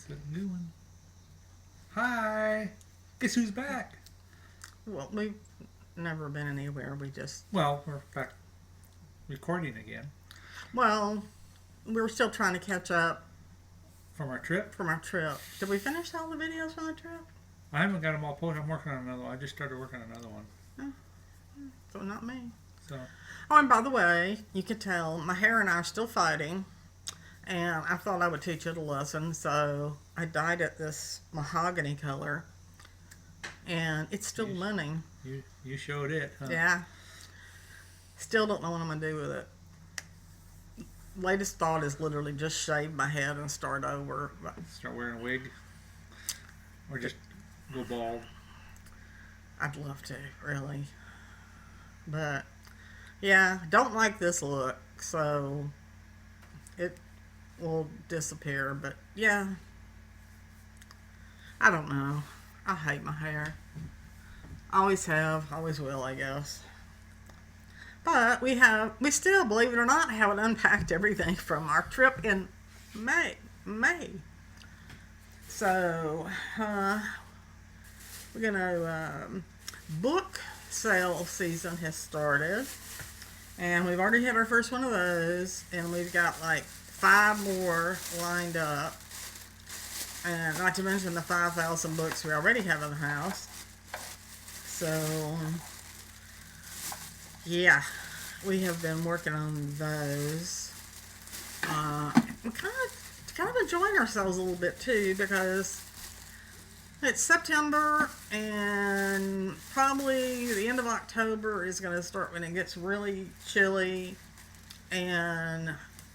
What's it doing? Hi! Guess who's back? Well, we've never been anywhere. We just. Well, we're back recording again. Well, we were still trying to catch up From our trip? from our trip. Did we finish all the videos from the trip? I haven't got them all posted. I'm working on another one. I just started working on another one. So, not me. So, Oh, and by the way, you could tell my hair and I are still fighting. And I thought I would teach it a lesson. So, I dyed it this mahogany color. And it's still winning. you showed it, huh? Yeah. Still don't know what I'm going to do with it. Latest thought is literally just shave my head and start over. Start wearing a wig? Or just go bald? I'd love to, really. But, yeah, don't like this look, so it will disappear. But, yeah, I don't know. I hate my hair. Always have, always will, I guess. But we still, believe it or not, haven't unpacked everything from our trip in May. So, we're going to, book sale season has started. And we've already had our first one of those. And we've got like 5 more lined up. And not to mention the 5,000 books we already have in the house. So, yeah, we have been working on those. We're kind of enjoying ourselves a little bit too, because it's September and probably the end of October is going to start when it gets really chilly, and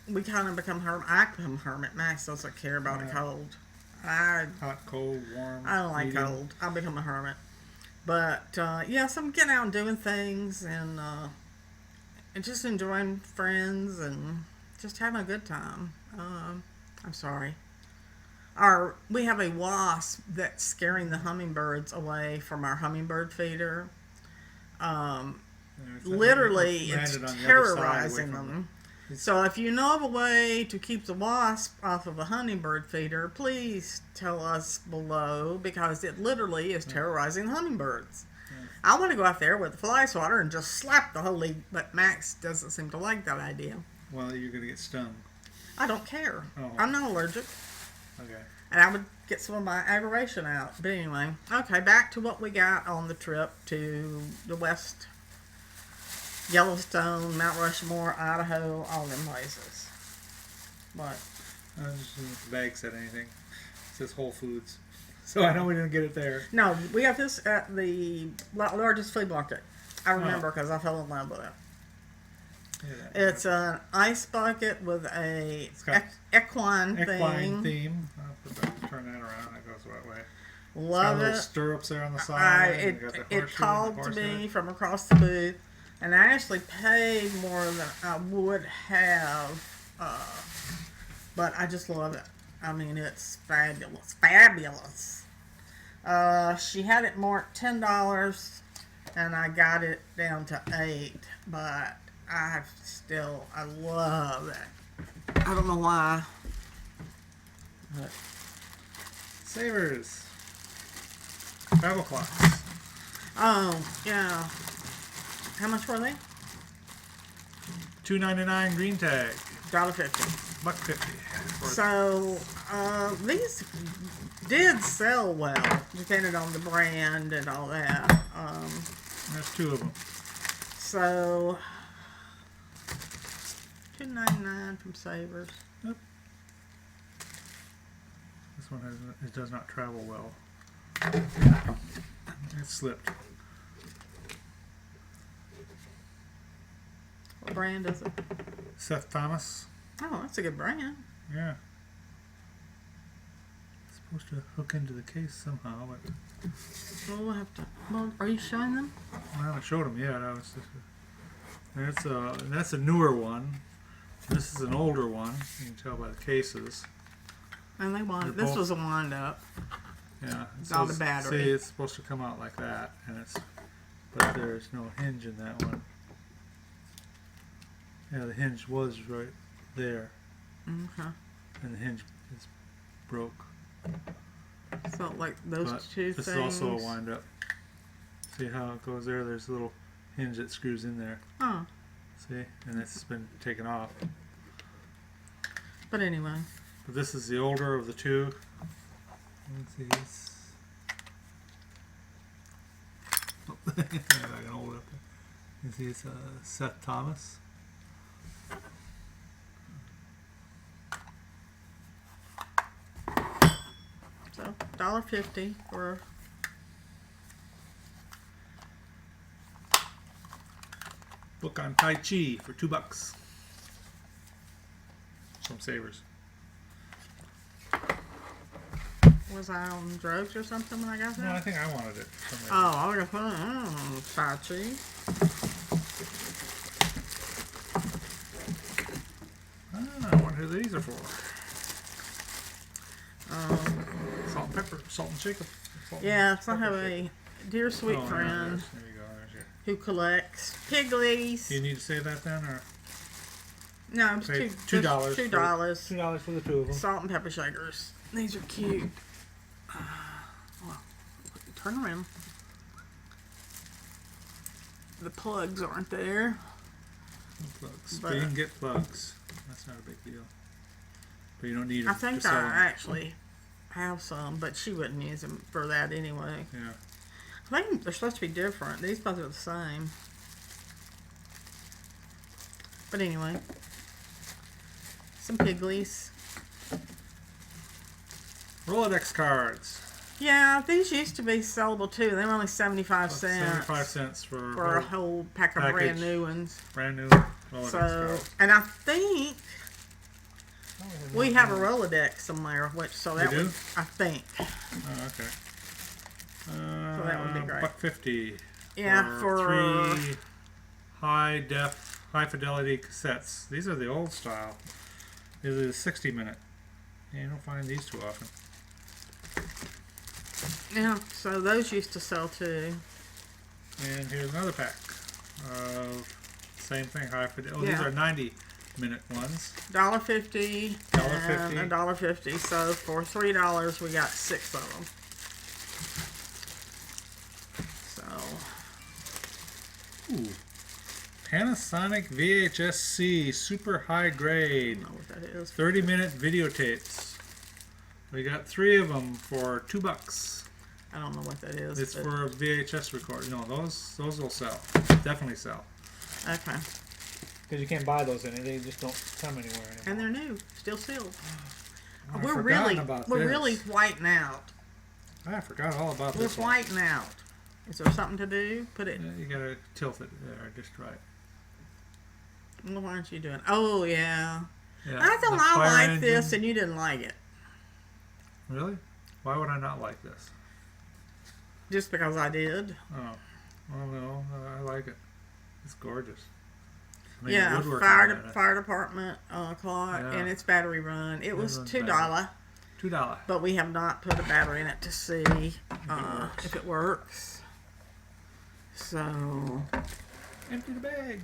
we kind of become hermit. I become hermit. Max doesn't care about the cold. Hot, cold, warm. I don't like medium. cold. I become a hermit. But yeah, so I'm getting out and doing things and just enjoying friends and just having a good time. I'm sorry. We have a wasp that's scaring the hummingbirds away from our hummingbird feeder. Literally, it's terrorizing them. So if you know of a way to keep the wasp off of a hummingbird feeder, please tell us below, because it literally is terrorizing the hummingbirds. I want to go out there with the fly swatter and just slap the whole leaf, but Max doesn't seem to like that idea. Well, you're going to get stung. I don't care. Oh. I'm not allergic. Okay. And I would get some of my aggravation out. But anyway, okay, back to what we got on the trip to the west. Yellowstone, Mount Rushmore, Idaho, all them places. What? I just didn't know if the bag said anything. It says Whole Foods. So I know we didn't get it there. No, we got this at the largest flea market. I remember because I fell in love with it. It's an ice bucket with a equine theme. I'll turn that around. It goes that way. Love it's got it. Stirrups there on the side. It called to me from across the booth, and I actually paid more than I would have, but I just love it. I mean, it's fabulous. Fabulous. She had it marked $10, and I got it down to $8, but I love it. I don't know why. But. Savers. Travel clocks. Oh, yeah. How much were they? $2.99 green tag. $1.50. $1.50. So, these did sell well, depending on the brand and all that. There's 2 of them. So, $2.99 from Savers. Yep. This one it does not travel well. It slipped. What brand is it? Seth Thomas. Oh, that's a good brand. Yeah. It's supposed to hook into the case somehow, but Well, we'll have to. Well, are you showing them? I haven't showed them yet. That's a newer one. This is an older one. You can tell by the cases. And they wanted. This was a wind up. Yeah. It's on the battery. See, it's supposed to come out like that, but there's no hinge in that one. Yeah, the hinge was right there. Okay. And the hinge is broke. So like those But two this things. is also a wind up. See how it goes there? There's a little hinge that screws in there. Oh. See? And it's been taken off. But anyway. But this is the older of the two. Let's see. I can hold it up there. You see, it's Seth Thomas. So $1.50 for Book on Tai Chi for $2. From Savers. was I on drugs or something when I got No, that? I think I wanted it. For some reason. Oh, I was gonna put Tai Chi. I wonder who these are for. Salt and pepper, salt and shaker. Yes, I have a dear sweet friend There you go. There's your. who collects pigglies. Do you need to say that then, or No, it's pay $2. $2? $2. $2 for the two of them. Salt and pepper shakers. These are cute. Well, turn around. The plugs aren't there. Plugs. But- But you can get plugs. That's not a big deal. But you don't need them I think to sell I them. actually have some, but she wouldn't use them for that anyway. Yeah. I think they're supposed to be different. These both are the same. But anyway, some pigglies. Rolodex cards. Yeah, these used to be sellable too. They were only 75 cents 75 cents for for a whole pack of brand package. new ones. brand new Rolodex So, cards. and I think Oh, we have a Rolodex somewhere, which so that do? would I think. Oh, okay. So that would be great. $1.50. Yeah, for 3 high fidelity cassettes. These are the old style. These are the 60-minute. Yeah, you don't find these too often. yeah. So those used to sell too. And here's another pack of same thing, high fidelity. Oh, Yeah. these are 90-minute ones. $1.50 $1.50. and $1.50. So for $3, we got 6 of them. So Ooh. Panasonic VHS-C Super High I Grade. don't know what that is. 30-minute videotapes. We got 3 of them for $2. I don't know what that is. It's but- for a VHS record. No, those will sell. Definitely sell. okay, Because you can't buy those anymore. They just don't come anywhere anymore. and they're new, still sealed. I've we're forgotten about this. really whiting out. I forgot all about We're this one. whiting out. Is there something to do? Put it. Yeah, you gotta tilt it there just right. Well, why aren't you doing? Oh yeah. Yeah. I thought the I fire liked engine. this, and you didn't like it, Really? Why would I not like this? just because I did. Oh, well, no, I like it. It's gorgeous. I mean, Yeah, the woodwork fire on it. fire department clock, Yeah. and it's battery run. It was runs $2, $2. but we have not put a battery in it to see works. if it works. So Empty the bag.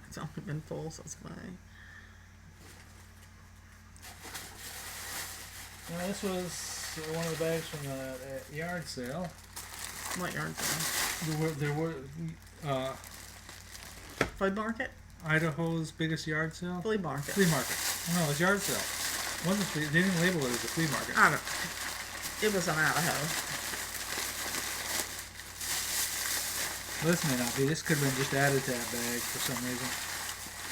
it's only been full since May. Now, this was one of the bags from the yard sale. What yard sale? There were Flea market? Idaho's biggest yard sale. Flea market. Flea market. Oh, no, it was yard sale. Wasn't flea, they didn't label it as a flea market. I don't. It was in Idaho. This may not be. This could have been just added to that bag for some reason.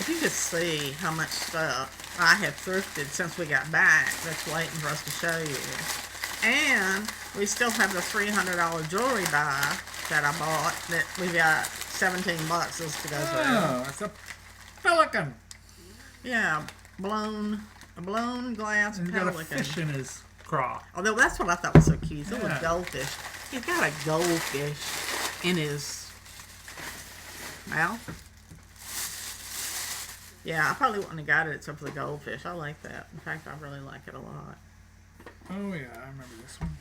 If you could see how much stuff I have thrifted since we got back, that's waiting for us to show you. And we still have the $300 jewelry buy that I bought that we got 17 boxes to go through. Oh, it's a pelican. Yeah, a blown glass He's got a pelican. fish in his craw. Although that's what I thought was so cute. It's a little Yeah. goldfish. He's got a goldfish in his mouth. Yeah, I probably wouldn't have got it except for the goldfish. I like that. In fact, I really like it a lot. Oh yeah, I remember this one.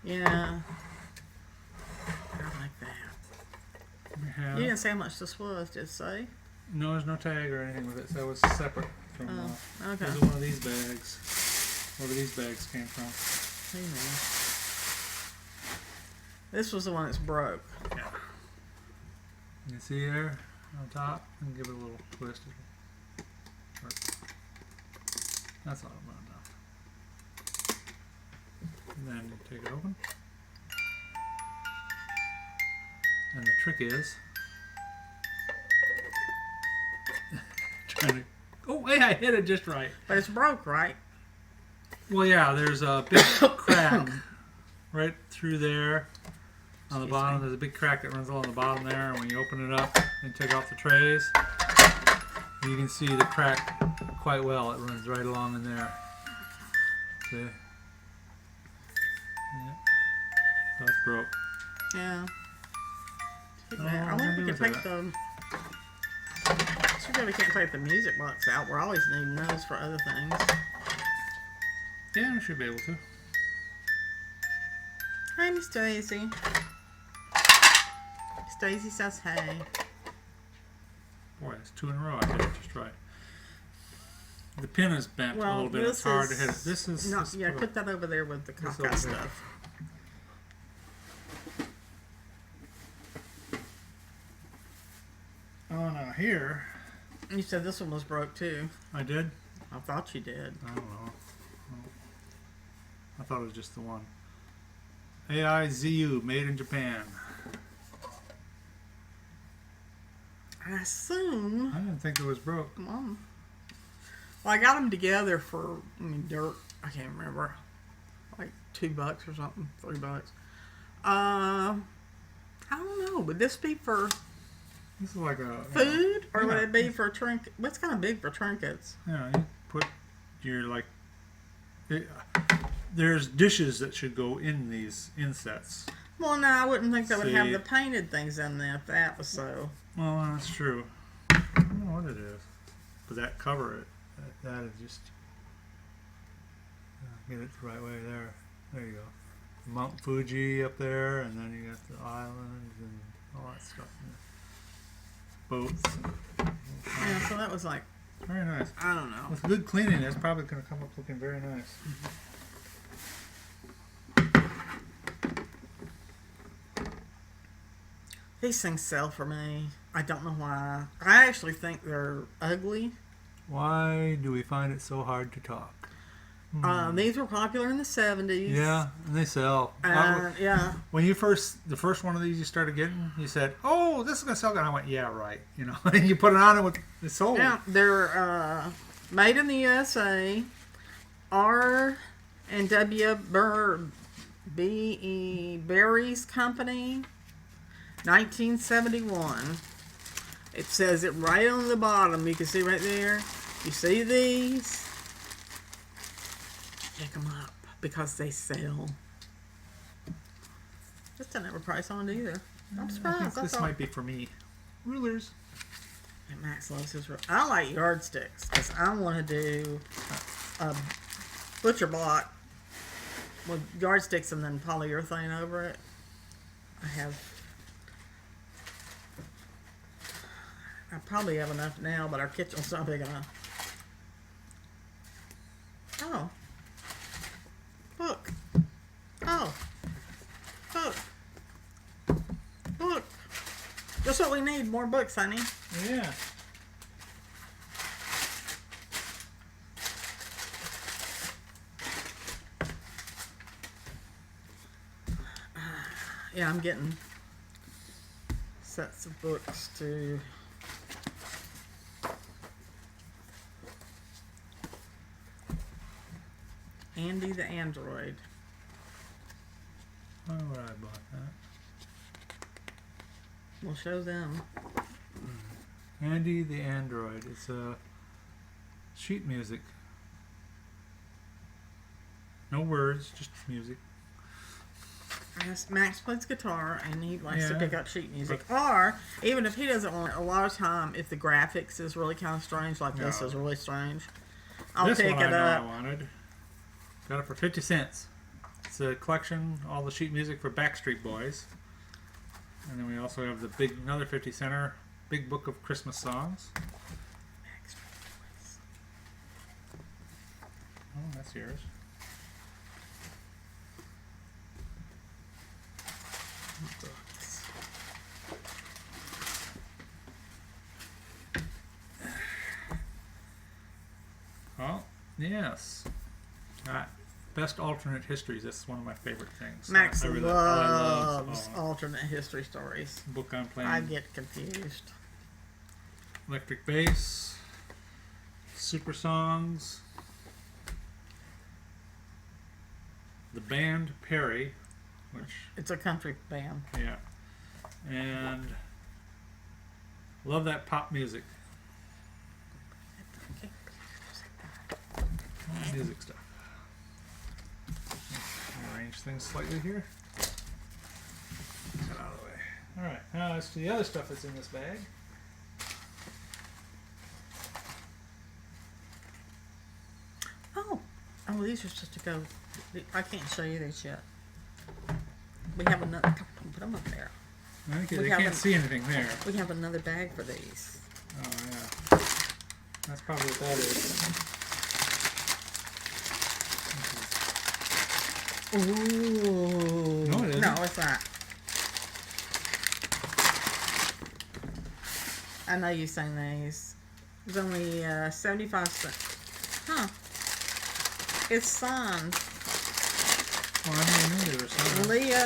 Yeah. I like that. We have, You didn't say how much this was, did it say? no, there's no tag or anything with it. So it was separate from. Oh, okay. This is one of these bags. wherever these bags came from. Who knows? This was the one that's broke. Yeah. You see there on top? And give it a little twist. That's not enough. And then you take it open. And the trick is trying to. Oh, hey, I hit it just right. But it's broke, right? Well, yeah, there's a big crack right through there on the bottom. There's a big crack that runs along the bottom there, and when you open it up and take off the trays, you can see the crack quite well. It runs right along in there. See? Yeah. That's broke. Yeah. Too Oh, bad. I wonder if we could take the. Too bad we can't take the music box out. We're always needing those for other things. Yeah, we should be able to. Hi, Miss Daisy. Miss Daisy says hey. Boy, it's 2 in a row. I hit it just right. The pin is bent a little bit. It's hard to hit it. This is not. this Yeah, put that over there with the caca stuff. Oh, now here. You said this one was broke too. I did? I thought you did. I don't know. I thought it was just the one. AIZU, made in Japan. I assume. I didn't think it was broke. Well, I got them together for, dirt. I can't remember. Like $2 or something. $3. I don't know. Would this be for This is like a food, or would it be for trinket? What's kind of big for trinkets? Yeah, you put your there's dishes that should go in these insets. Well, no, I wouldn't think they would have the painted things in there if that was so. Well, that's true. I don't know what it is, but that cover that is just get it the right way there. There you go. Mount Fuji up there, and then you got the islands and all that stuff. Boats. Yeah, so that was like, Very nice. I don't know. With good cleaning, it's probably going to come up looking very nice. These things sell for me. I don't know why. I actually think they're ugly. Why do we find it so hard to talk? These were popular in the 70s. Yeah, and they sell. Yeah. When the first one of these you started getting, you said, "Oh, this is gonna sell good." And I went, "Yeah, right." You know, and you put it on and it sold. Yeah, they're made in the USA. R and W B.E. Berries Company, 1971. It says it right on the bottom. You can see right there. You see these? Pick them up because they sell. This doesn't have a price on it either. I'm surprised. This might be for me. Rulers. And Max loves his rulers. I like yardsticks because I want to do a butcher block with yardsticks and then polyurethane over it. I probably have enough now, but our kitchen's not big enough. Oh. Look. Oh. Look. Look. Just what we need. More books, honey. Yeah. Yeah, I'm getting sets of books to Andy the Android. Why would I bought that? We'll show them. Andy the Android. It's sheet music. No words, just music. Max plays guitar and he likes to pick up sheet music. Or, even if he doesn't want it, a lot of time, if the graphics is really kind of strange, like this is really strange, I'll this pick one it up. I wanted. Got it for 50 cents. It's a collection, all the sheet music for Backstreet Boys. And then we also have the another 50 center, big book of Christmas songs. Backstreet Boys. Oh, that's yours. books. Oh, yes. Alright. Best alternate histories. That's one of my favorite things. Maxx I really- loves oh, alternate history stories. book I'm playing. I get confused. Electric Bass. Super Songs. The band Perry, which, It's a country band. yeah. And love that pop music. Music stuff. Arrange things slightly here. Get out of the way. Alright, now as to the other stuff that's in this bag. Oh, these are just to go. I can't show you these yet. We have another. Put them up there. Okay, We they have can't an- see anything there. We have another bag for these. Oh, yeah. That's probably what that is. Ooh. No, it isn't. No, it's not. I know you've seen these. It's only 75 cents. Huh. It's signed. Oh, I didn't even know they were signed. Leo.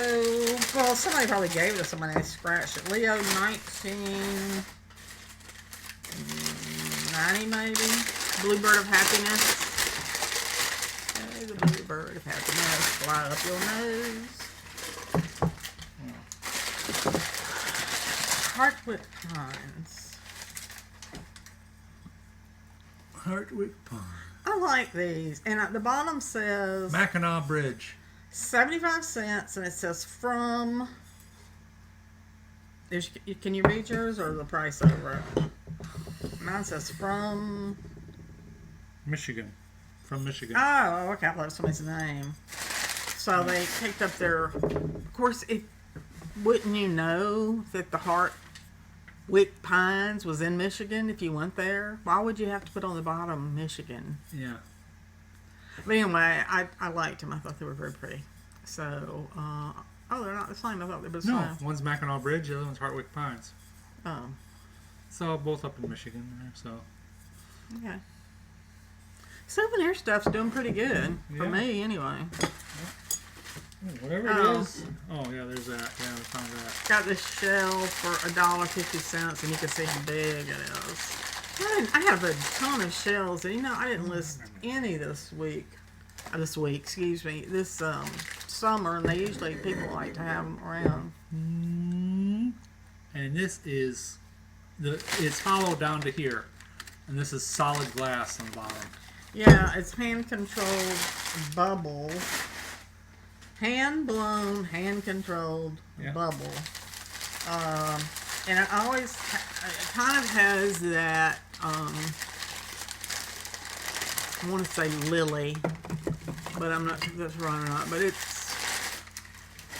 Well, somebody probably gave it to somebody and scratched it. Leo 1990 maybe. Bluebird of Happiness. Hey, the bluebird of happiness. Fly up your nose. Heartwood Pines. Hartwick Pond. I like these. And at the bottom says Mackinac Bridge. 75 cents, and it says from. Can you read yours or the price over it? Mine says from. Michigan. From Michigan. Oh, okay. I thought it was somebody's name. So they picked up their. Of course, wouldn't you know that the Hartwick Pines was in Michigan if you went there? Why would you have to put on the bottom Michigan? Yeah. But anyway, I liked them. I thought they were very pretty. So, they're not the same. I thought they were the No, same. one's Mackinac Bridge, the other one's Hartwick Pines. Oh, So both up in Michigan there, so. okay. Souvenir stuff's doing pretty good for Yeah. me, anyway. Whatever Oh. it is. Oh, yeah, there's that. Yeah, we found that. Got this shell for $1.50, and you can see how big it is. I have a ton of shells, and I didn't list any this week. This summer, and usually people like to have them around. And this is it's hollow down to here, and this is solid glass on the bottom. Yeah, it's hand-controlled bubble. Hand-blown, hand-controlled Yeah. bubble. And it always it kind of has that, I want to say lily, but I'm not sure if that's right or not. But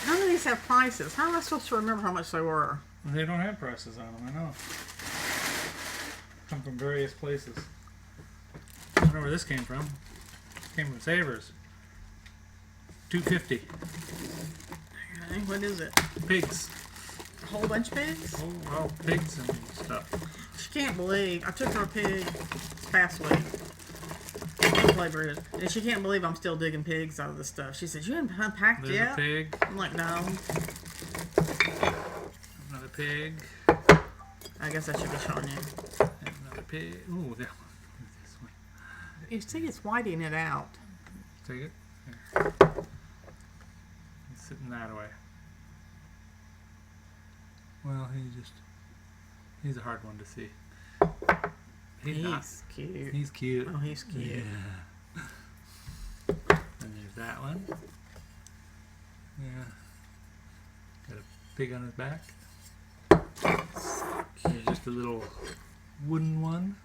none of these have prices. How am I supposed to remember how much they were? They don't have prices on them, I know. Come from various places. I don't know where this came from. It came from Savers. $2.50. Okay, what is it? Pigs. A whole bunch of pigs? Oh, well, pigs and stuff. She can't believe I took her a pig this past week. And she can't believe I'm still digging pigs out of the stuff. She said, "You haven't unpacked There's yet?" a pig. I'm like, "No." Another pig. I guess I should be showing you. And another pig. Ooh, that one. This one. You see, it's whiting it out. Take it. Here. He's sitting that way. Well, he's a hard one to see. He's not. Cute. He's cute. Oh, he's cute. Yeah. And there's that one. Yeah. Got a pig on his back. There's just a little wooden one.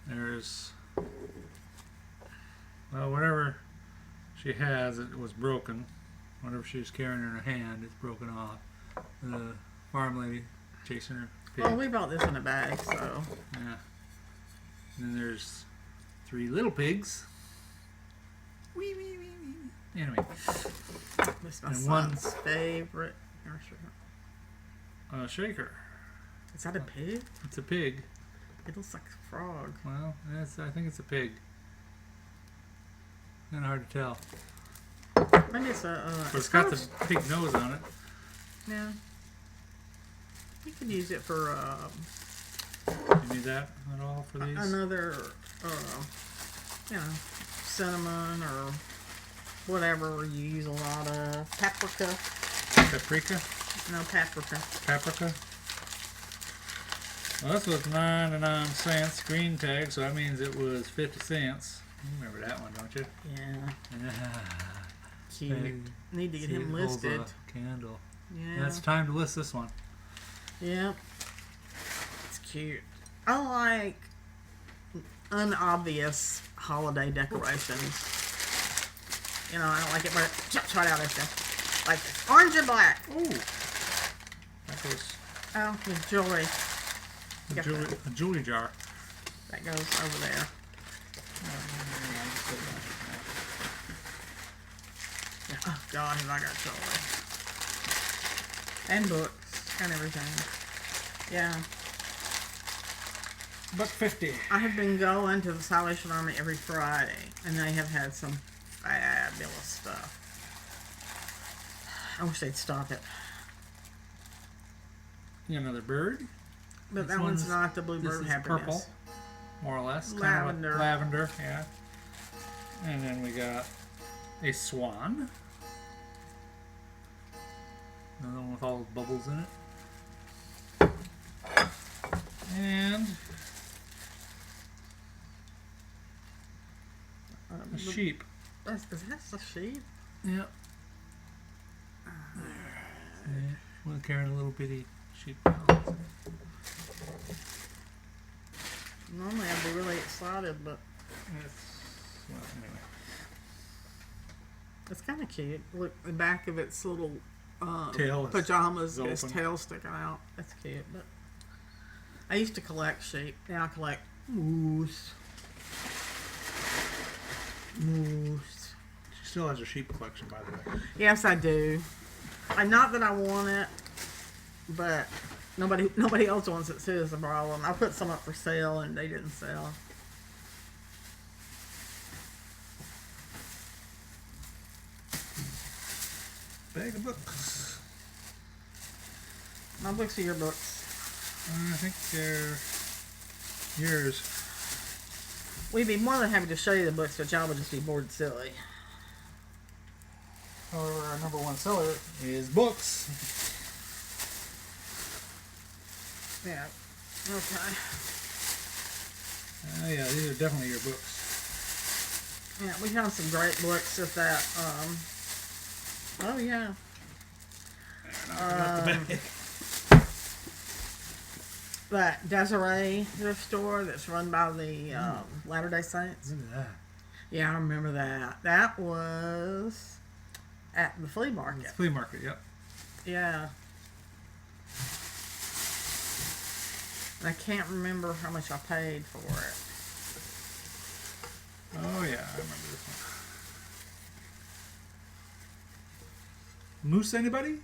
There's, well, whatever she has, it was broken. Whatever she was carrying in her hand, it's broken off. The farm lady chasing her pig. Well, we bought this in a bag, so. Yeah. And then there's 3 little pigs. Wee, wee, wee, wee. Anyway, It's my And son's favorite nursery. shaker. Is that a pig? It's a pig. It looks like a frog. Well, I think it's a pig. Kind of hard to tell. Maybe it's a. But it's got the pig nose on it. Yeah. You could use it for You need that at all for these? another, cinnamon or whatever you use a lot of. Paprika. Paprika? No, paprika. Paprika? Well, this was 99 cents green tag, so that means it was 50 cents. You remember that one, don't you? Yeah. Cute. Hey, Need to get see, him it holds listed. a candle. Yeah. Yeah, it's time to list this one. Yeah. It's cute. I like unobvious holiday decorations. You know, I don't like it, but it jumps right out at you. Like orange and black. Ooh. That goes Oh, the jewelry. a jewelry jar. That goes over there. Yeah. Oh, God, have I got jewelry. And books and everything. Yeah. $1.50. I have been going to the Salvation Army every Friday, and they have had some fabulous stuff. I wish they'd stop it. You got another bird. But This that one's one's- not the bluebird This is happiness. purple, more or less. Kind Lavender. of a lavender, yeah. And then we got a swan. Another one with all the bubbles in it. And a sheep. Is that a sheep? Yep. Yeah, one carrying a little bitty sheep. Normally I'd be really excited, but Well, anyway. it's kind of cute. Look, the back of its little Tail is pajamas, its open. tail sticking out. That's cute. But I used to collect sheep. Now I collect moose. Moose. She still has a sheep collection, by the way. Yes, I do. Not that I want it, but nobody else wants it too. Is the problem. I put some up for sale and they didn't sell. Bag of books. My books are your books. I think they're yours. We'd be more than happy to show you the books, but y'all would just be bored silly. However, our number one seller is books. Yeah. Okay. Yeah, these are definitely your books. Yeah, we have some great books at that. Oh yeah. That Desiree thrift store that's run by the Latter-day Saints. Look at that. Yeah, I remember that. That was at the flea market. It's flea market, yep. Yeah. And I can't remember how much I paid for it. Oh yeah, I remember this one. Moose, anybody?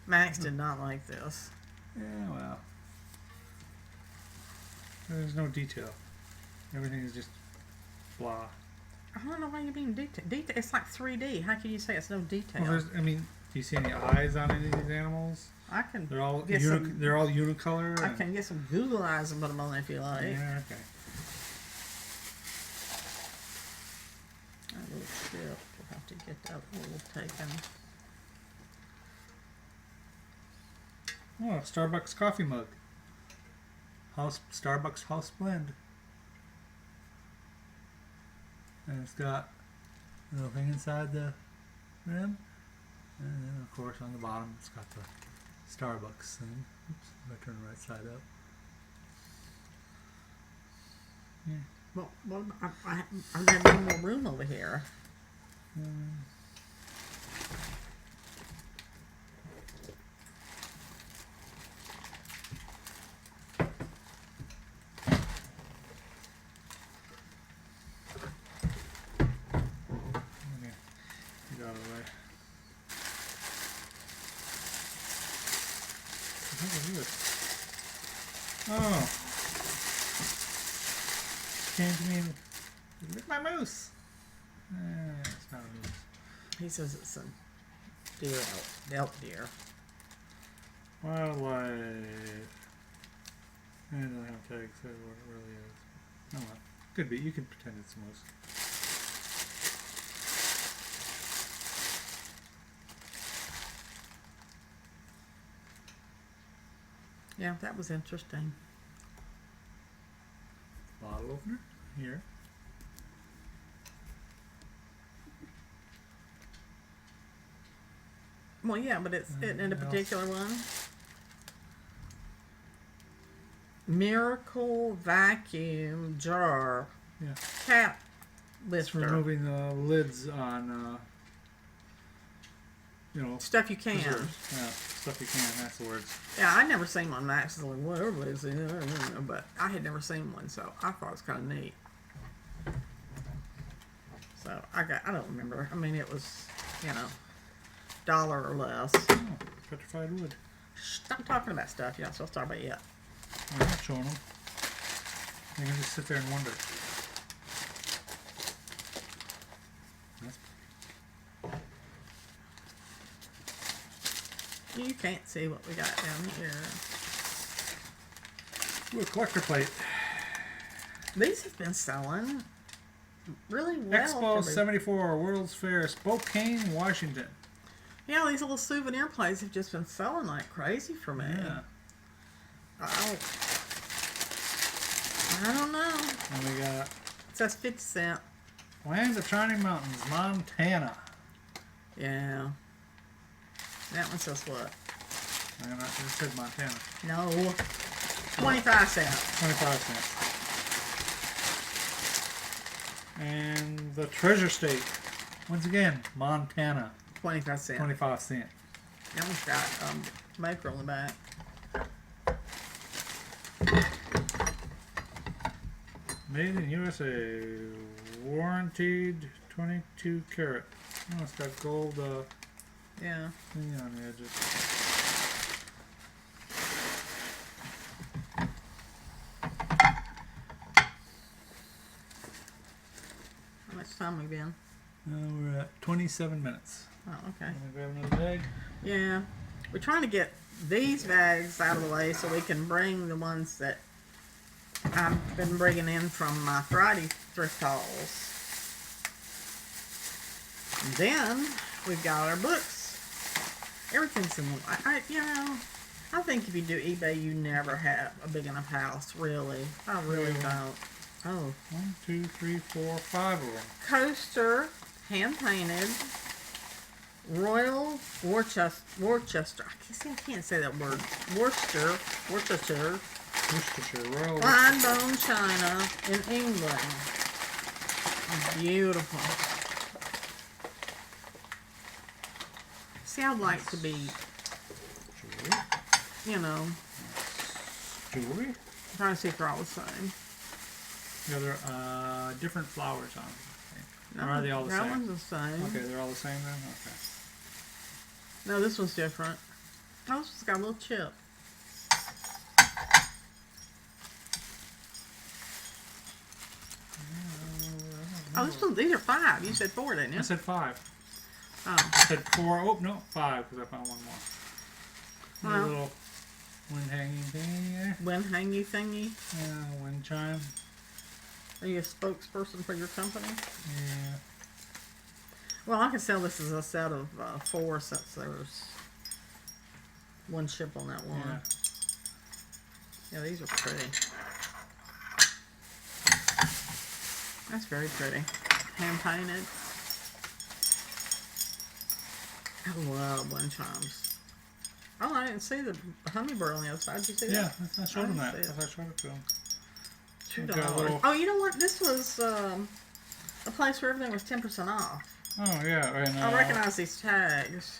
Max did not like this. Yeah, well. There's no detail. Everything is just blah. I don't know why you mean detail. It's like 3D. How can you say it's no detail? Well, do you see any eyes on any of these animals? I can They're all get they're all unicolor. I can get some Google eyes and put them on if you like. Yeah, okay. A little strip. We'll have to get that little taken. Oh, a Starbucks coffee mug. Starbucks House Blend. And it's got a little thing inside the rim. And then, of course, on the bottom, it's got the Starbucks thing. Oops, if I turn the right side up. Yeah. Well, I have no more room over here. Okay. Oh. Came to me. Look at my moose. It's not a moose. He says it's a deer, elk deer. Wildlife. It doesn't have tags, so what it really is. Oh well. Could be. You could pretend it's a moose. Yeah, that was interesting. Bottle opener here. Well, yeah, but it's in a particular one. Miracle vacuum jar. Yeah. Cap It's lifter. removing the lids on, you know, Stuff you can. preserves. Yeah, stuff you can. That's the words. Yeah, I never seen one. Maxx is like, well, everybody's seen it, I don't know, but I had never seen one, so I thought it was kind of neat. So I don't remember. I mean, it was, you know, $1 or less. Oh, petrified wood. Stop talking about stuff. You're not supposed to talk about it yet. I'm not showing them. You can just sit there and wonder. That's You can't see what we got down here. ooh, a collector plate. These have been selling really well. Expo for me. 74, World's Fair, Spokane, Washington. Yeah, these little souvenir plates have just been selling like crazy for me. Yeah. I don't know. And we got It says 50 cent. Land of Shining Mountains, Montana. Yeah. That one says what? I'm not just said Montana. No. 25 cents. 25 cents. And the Treasure State. Once again, Montana. 25 cents. 25 cents. That one's got maker on the back. Made in USA. Warranted 22 karat. Oh, it's got gold Yeah. thing on the edges. How much time we been? We're at 27 minutes. Oh, okay. I'm gonna grab another bag. Yeah. We're trying to get these bags out of the way so we can bring the ones that I've been bringing in from my Friday thrift hauls. And then we've got our books. Everything's in them. I think if you do eBay, you never have a big enough house, really. I really don't. Oh. 1, 2, 3, 4, 5 of them. Coaster, hand painted. Royal Worcester. I can't say that word. Worcester. Worcestershire Royal. Fine bone china in England. Beautiful. See, I'd like to be, Jewelry. you know, Jewelry. trying to see if they're all the same. Yeah, they're different flowers on them. Or are they all the that same? one's the same. Okay, they're all the same then? Okay. No, this one's different. Oh, this one's got a little chip. Oh, these are 5. You said 4, didn't you? I said 5. Oh. I said 4. Oh, no, 5 because I found one more. A Well. little wind hanging thingy there. Wind hangy thingy. Wind chime. Are you a spokesperson for your company? Yeah. Well, I can sell this as a set of 4 since there's one chip on that one. Yeah. Yeah, these are pretty. That's very pretty. Hand painted. I love wind chimes. Oh, I didn't see the hummingbird on the other side. Did you see Yeah, that? I showed him that. see it. I showed it to him. $2. Oh, you know what? This was a place where everything was 10% off. Oh, yeah. And, I recognize these tags.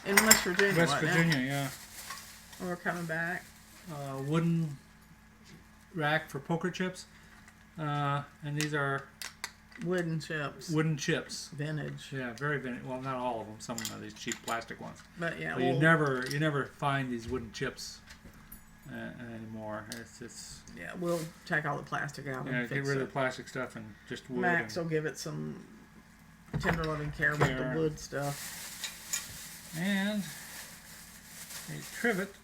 In West Virginia. West wasn't it? Virginia, yeah. When we're coming back. Wooden rack for poker chips. And these are Wooden chips. wooden chips. Vintage. Yeah, very vintage. Well, not all of them. Some of these cheap plastic ones. But yeah, But well, you never find these wooden chips anymore. It's Yeah, we'll take all the plastic out and get fix rid it. of the plastic stuff and just wood. Max will give it some tender loving care with the wood stuff. And a trivet.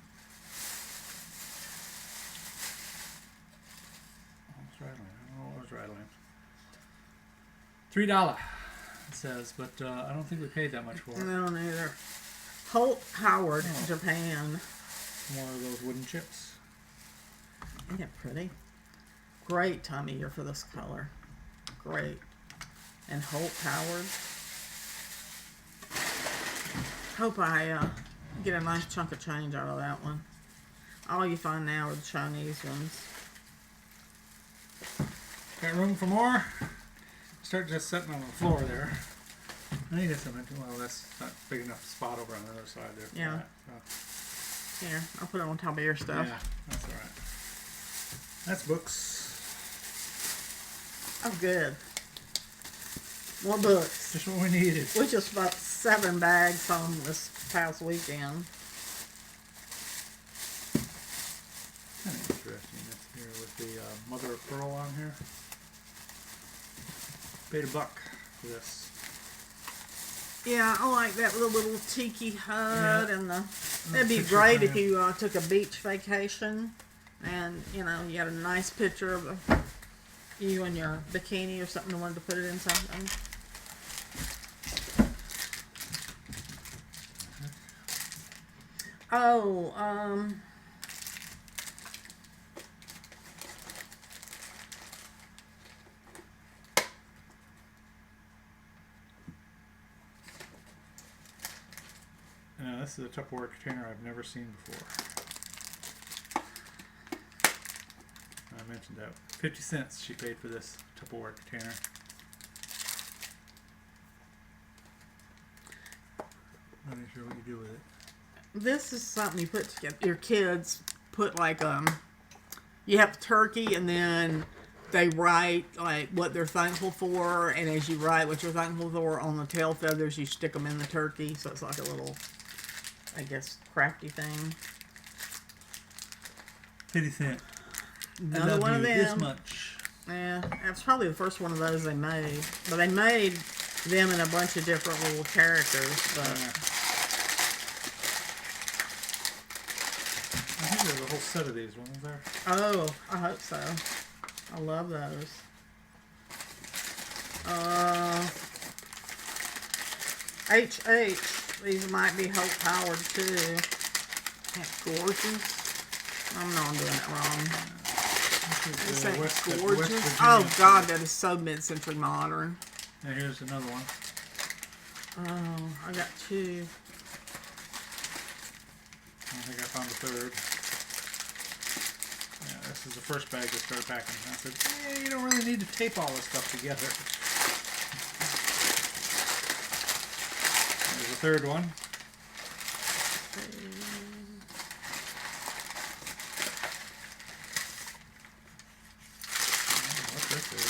Almost rattling. Oh, it was rattling. $3 it says, but I don't think we paid that much for it. No, neither. Holt Howard, Japan. More of those wooden chips. Isn't it pretty? Great time of year for this color. Great. And Holt Howard. Hope I get a nice chunk of change out of that one. All you find now are the Chinese ones. Got room for more? Start just sitting on the floor there. I needed something. Well, that's not big enough spot over on the other side there. Yeah. So. Here, I'll put it on top of your stuff. Yeah, that's all right. That's books. Oh, good. More books. Just what we needed. We just bought 7 bags home this past weekend. Kind of interesting. That's here with the mother of pearl on here. Paid $1 for this. Yeah, I like that with a little tiki hut and the. It'd be Picture great frame. if you took a beach vacation, and you had a nice picture of you in your bikini or something. And wanted to put it in something. Oh, Now, this is a Tupperware container I've never seen before. I mentioned that. 50 cents she paid for this Tupperware container. Not even sure what you do with it. this is something you put together. Your kids put like you have turkey, and then they write like what they're thankful for, and as you write what you're thankful for on the tail feathers, you stick them in the turkey, so it's like a little, I guess, crafty thing. 50 cents. Another one of them. This much. Yeah, that's probably the first one of those they made. But they made them in a bunch of different little characters. But I think there's a whole set of these, wasn't there? oh, I hope so. I love those. HH. These might be Hope Howard too. That's gorgeous. I know I'm doing it wrong. Is that gorgeous? Oh God, that is so mid-century modern. Now here's another one. Oh, I got 2. I think I found the third. Yeah, this is the first bag that started packing. I said, yeah, you don't really need to tape all this stuff together. There's the third one. What this is?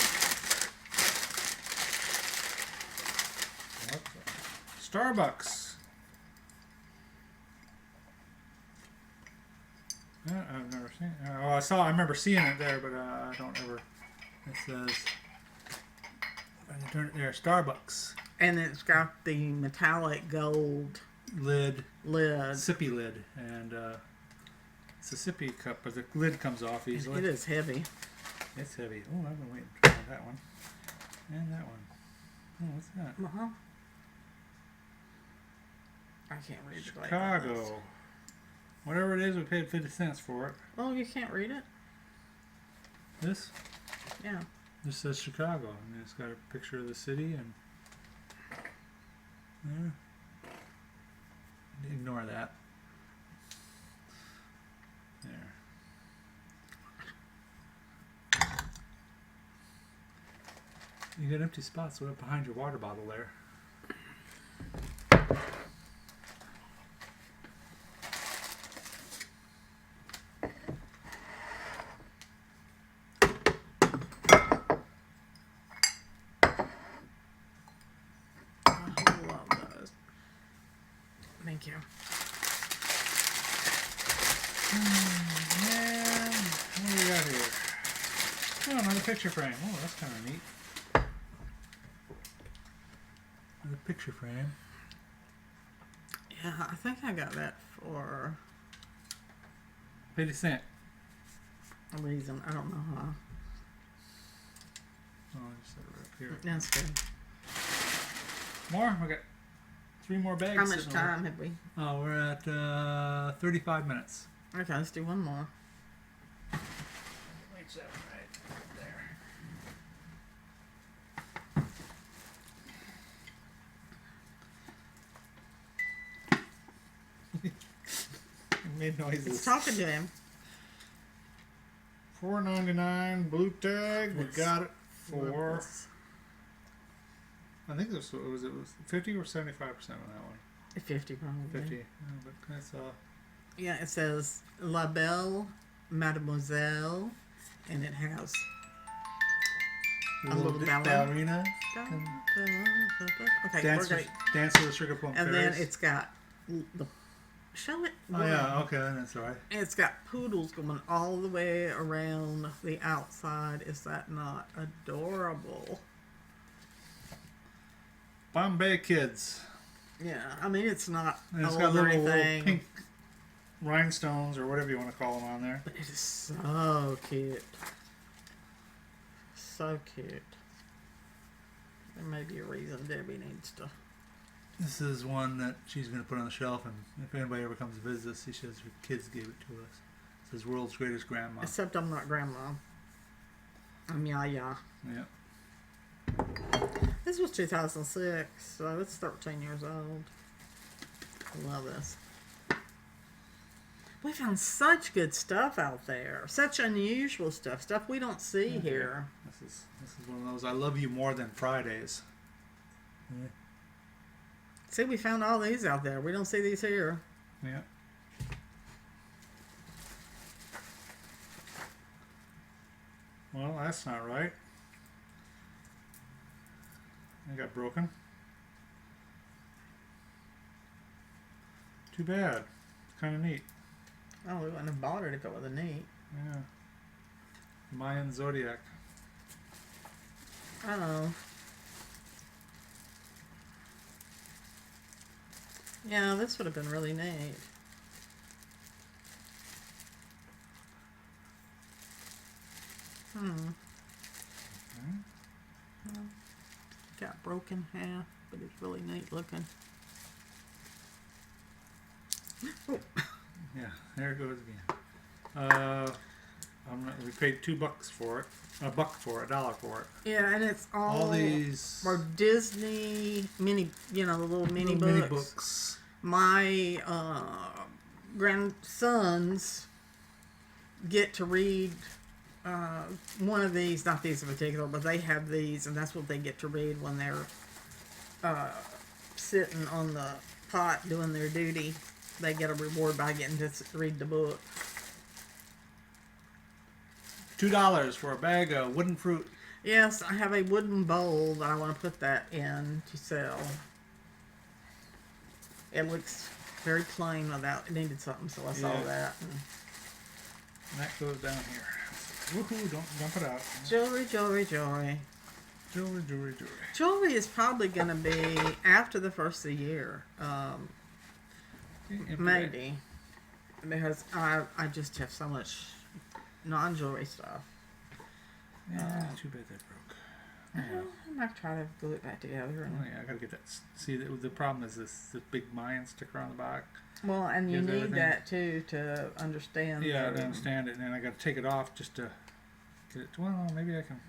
What the? Starbucks. I've never seen it. Oh, I remember seeing it there, but I don't ever. It says, when you turn it there, Starbucks. And it's got the metallic gold Lid. lid. Sippy lid. And it's a sippy cup, but the lid comes off easily. It is heavy. It's heavy. Oh, I've been waiting to try that one. And that one. Oh, what's that? Uh-huh. I can't read the label on this. Chicago. Whatever it is, we paid 50 cents for it. Oh, you can't read it? This? Yeah. This says Chicago, and it's got a picture of the city, and ignore that. There. You got empty spots right behind your water bottle there. I love those. Thank you. picture frame. Oh, that's kind of neat. The picture frame. Yeah, I think I got that for 50 cents. a reason. I don't know how. Oh, I just set it right up here. That's good. More? We got 3 more bags. How much time have we? Oh, we're at 35 minutes. Okay, let's do one more. Reach that right there. It made noises. It's talking to him. $4.99 blue tag. We got it for. I think it was 50 or 75% on that one. 50 probably. 50. But that's Yeah, it says La Belle Mademoiselle, and it has a little ballerina. Okay, Dance, we're gonna, dance with the sugar plum and fairies. then it's got the show it. Oh yeah, okay, that's all right. It's got poodles going all the way around the outside. Is that not adorable? Bombay Kids. Yeah, I mean it's not And it's old got or little anything, pink rhinestones or whatever you want to call them on there. but it is so cute. So cute. There may be a reason Debbie needs to. This is one that she's going to put on the shelf, and if anybody ever comes to visit us, she says her kids gave it to us. It says world's greatest grandma. Except I'm not grandma. I'm Yaya. Yeah. This was 2006, so it's 13 years old. I love this. We found such good stuff out there. Such unusual stuff. Stuff we don't see here. This is one of those I love you more than Fridays. Yeah. See, we found all these out there. We don't see these here. Yeah. Well, that's not right. It got broken. Too bad. It's kind of neat. Oh, we wouldn't have bought it if it was neat. Yeah. Mayan Zodiac. Oh. Yeah, this would have been really neat. Got broken half, but it's really neat looking. Oh. Yeah, there it goes again. We paid $2 for it. $1 for it, $1 for it. Yeah, and it's all these are Disney mini, the little mini books. mini books. My grandsons get to read one of these, not these in particular, but they have these, and that's what they get to read when they're sitting on the pot doing their duty. They get a reward by getting to read the book. $2 for a bag of wooden fruit. Yes, I have a wooden bowl that I want to put that in to sell. It looks very plain without, it needed something, so I saw that. And that goes down here. Woohoo, don't dump it out. Jewelry, jewelry, jewelry. Jewelry, jewelry, jewelry. Jewelry is probably going to be after the first of the year. Maybe. Because I just have so much non-jewelry stuff. Yeah, too bad that broke. Well, I might try to glue it back together. Oh yeah, I gotta get that. See, the problem is this big Mayan sticker on the back. Well, and you Gives need everything. that too to understand. Yeah, I the- understand it, and then I gotta take it off just to get it. Well, maybe I can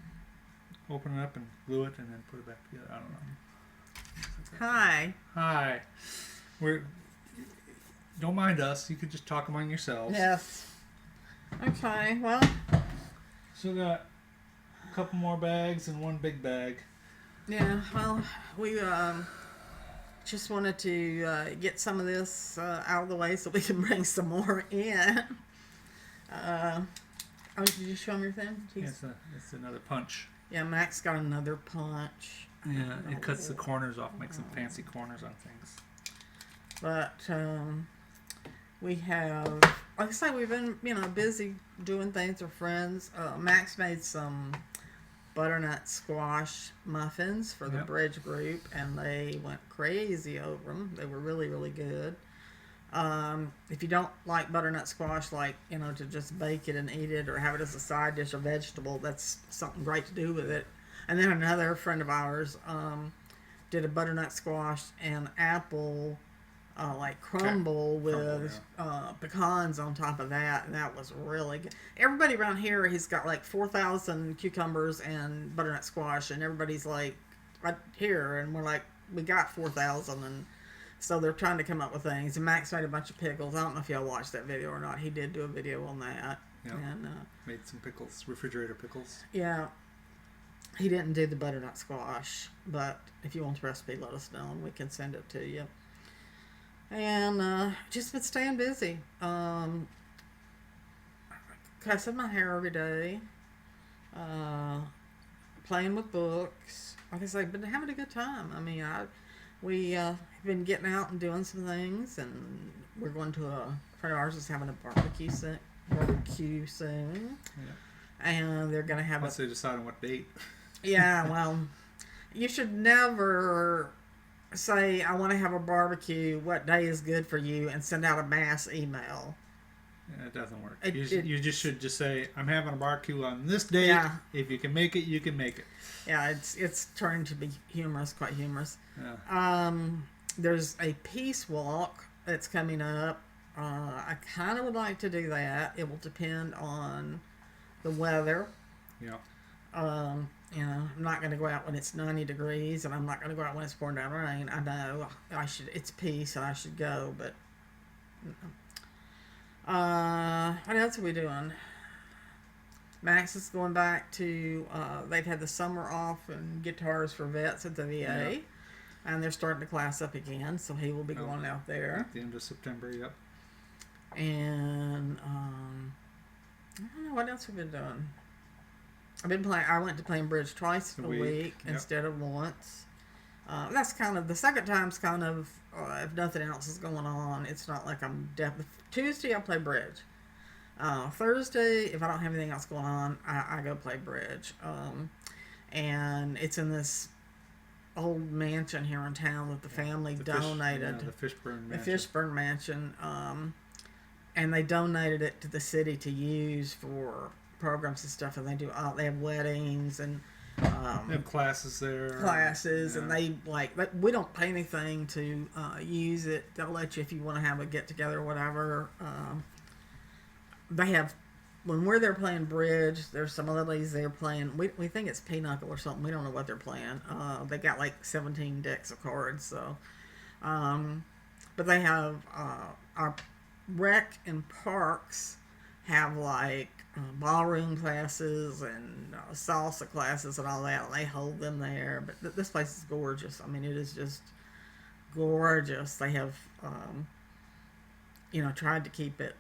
open it up and glue it, and then put it back together. I don't know. Hi. Hi. Don't mind us. You could just talk among yourselves. Yes. Okay. Well. Still got a couple more bags and one big bag. Yeah. Well, we just wanted to get some of this out of the way so we can bring some more in. Did you show him your thing? It's another punch. Yeah, Max got another punch. Yeah, it cuts the corners off, makes some fancy corners on things. But we have, like I say, we've been busy doing things with friends. Max made some butternut squash muffins for the Yep. bridge group, and they went crazy over them. They were really, really good. If you don't like butternut squash, like, to just bake it and eat it or have it as a side dish or vegetable, that's something great to do with it. And then another friend of ours did a butternut squash and apple like crumble with pecans on top of that, and that was really good. Everybody around here, he's got like 4,000 cucumbers and butternut squash, and everybody's like, right here, and we're like, we got 4,000, and so they're trying to come up with things. And Maxx made a bunch of pickles. I don't know if y'all watched that video or not. He did do a video on that. Yeah. And Made some pickles, refrigerator pickles. yeah, he didn't do the butternut squash, but if you want the recipe, let us know and we can send it to you. And just been staying busy. Cussing my hair every day. Playing with books. Like I say, been having a good time. I mean, we have been getting out and doing some things, and we're going to a friend of ours is having a barbecue soon. Yeah. And they're going to have Once they decide on what date. Yeah, well, you should never say, I want to have a barbecue, what day is good for you, and send out a mass email. Yeah, it doesn't work. You just should just say, I'm having a barbecue on this date. Yeah. If you can make it, you can make it. Yeah, it's turned to be humorous, quite humorous. Yeah. There's a peace walk that's coming up. I kind of would like to do that. It will depend on the weather. Yeah. I'm not going to go out when it's 90 degrees, and I'm not going to go out when it's pouring down rain. I know it's peace, and I should go, but what else are we doing? Maxx is going back to, they've had the summer off and guitars for vets at the VA, Yeah. and they're starting to class up again, so he will be going out there. At the end of September, yep. And, I don't know, what else have we been doing? I went to playing bridge twice a week Yep. instead of once. That's kind of, the second time's kind of, if nothing else is going on, it's not like I'm Tuesday, I play bridge. Thursday, if I don't have anything else going on, I go play bridge. And it's in this old mansion here in town that the family donated. The Fishburne The Mansion. Fishburne Mansion. And they donated it to the city to use for programs and stuff, and they have weddings and They have classes there. and they we don't pay anything to use it. They'll let you if you want to have a get together or whatever. They have, when we're there playing bridge, there's some other ladies there playing, we think it's pinochle or something, we don't know what they're playing. They got like 17 decks of cards, so but they have our rec and parks have like ballroom classes and salsa classes and all that, and they hold them there. But this place is gorgeous. I mean, it is just gorgeous. They have, tried to keep it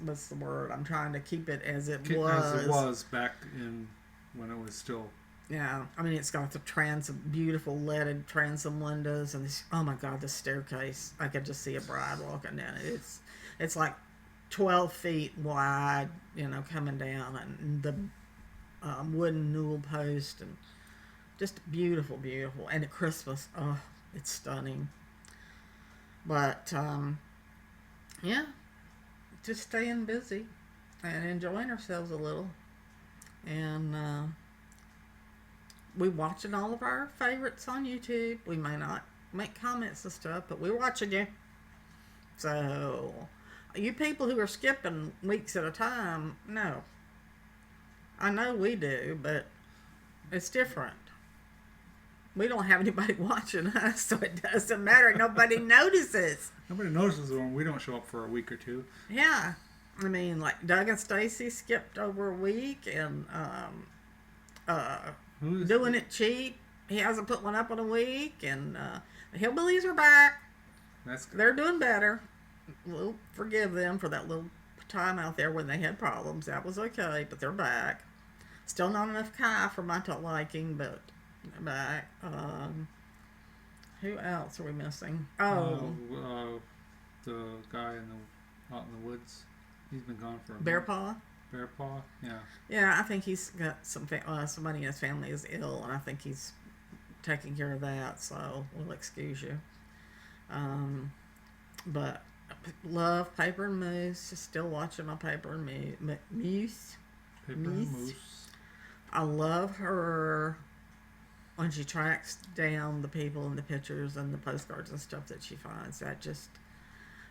what's the word? I'm trying to keep it as it was. As it was back in when it was still. Yeah, I mean, it's got the beautiful leaded transom windows, and this, oh my God, the staircase. I could just see a bride walking down it. It's like 12 feet wide, coming down, and the wooden newel post, and just beautiful, beautiful. And at Christmas, oh, it's stunning. But, yeah, just staying busy and enjoying ourselves a little. And, we watching all of our favorites on YouTube. We may not make comments and stuff, but we're watching you. So, you people who are skipping weeks at a time, no. I know we do, but it's different. We don't have anybody watching us, so it doesn't matter. Nobody notices. Nobody notices when we don't show up for a week or two. Yeah. I mean, like Doug and Stacy skipped over a week, and doing it cheap. He hasn't put one up in a week, and the Hillbillies are back. That's good. They're doing better. We'll forgive them for that little time out there when they had problems. That was okay, but they're back. Still not enough Kai for my liking, but they're back. Who else are we missing? The guy out in the woods. He's been gone for a Bear month. Paw? Bear Paw? Yeah. Yeah, I think he's got somebody in his family is ill, and I think he's taking care of that, so we'll excuse you. But love Paper and Moose. Just still watching my Paper and Moose. Paper and Moose. I love her when she tracks down the people and the pictures and the postcards and stuff that she finds. That just,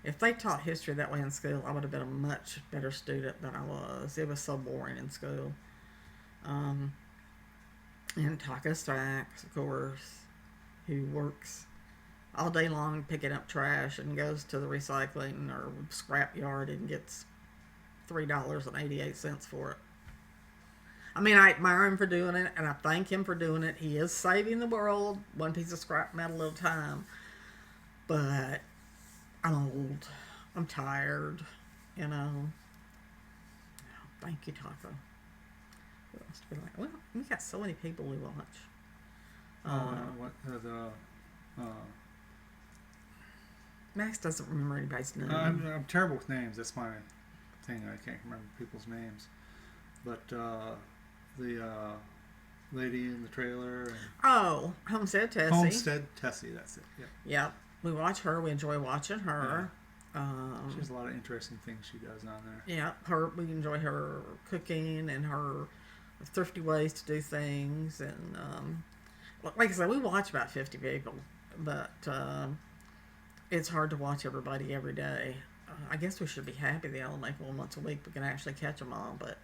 if they taught history that way in school, I would have been a much better student than I was. It was so boring in school. And Taco Stacks, of course, who works all day long picking up trash and goes to the recycling or scrap yard and gets $3.88 for it. I mean, I admire him for doing it, and I thank him for doing it. He is saving the world one piece of scrap metal at a time. But I'm old. I'm tired. You know. Thank you, Taco. Who else do we like? Well, we got so many people we watch. Maxx doesn't remember anybody's name. I'm terrible with names. That's my thing. I can't remember people's names. But the lady in the trailer. And Homestead Tessie. Homestead Tessie, that's it. Yeah. Yep. We watch her. We enjoy watching her. Yeah. She has a lot of interesting things she does on there. Yeah. We enjoy her cooking and her thrifty ways to do things. And like I said, we watch about 50 people. But it's hard to watch everybody every day. I guess we should be happy they only make one once a week. We can actually catch them all. But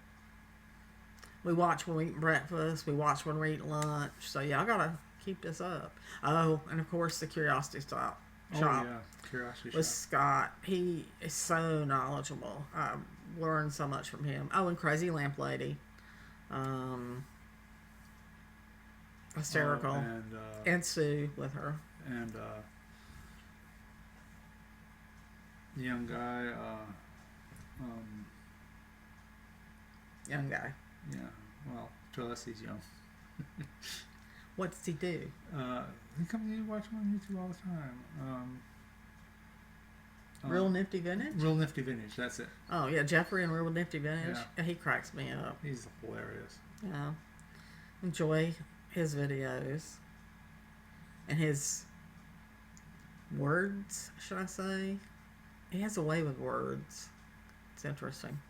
we watch when we eat breakfast. We watch when we eat lunch. So, yeah, I got to keep this up. Oh, and, of course, the Curiosity Shop. Oh, yeah. Curiosity Shop. With Scott. He is so knowledgeable. I've learned so much from him. Oh, and Crazy Lamp Lady. Hysterical. And Sue with her. And the young guy. Young guy. Yeah, well, to us he's young. What does he do? He comes to watch him on YouTube all the time. Real Nifty Vintage? Real Nifty Vintage, that's it. Oh, yeah, Jeffrey and Real Nifty Vintage. Yeah. He cracks me up. He's hilarious. Yeah. Enjoy his videos. And his words, should I say? He has a way with words. It's interesting.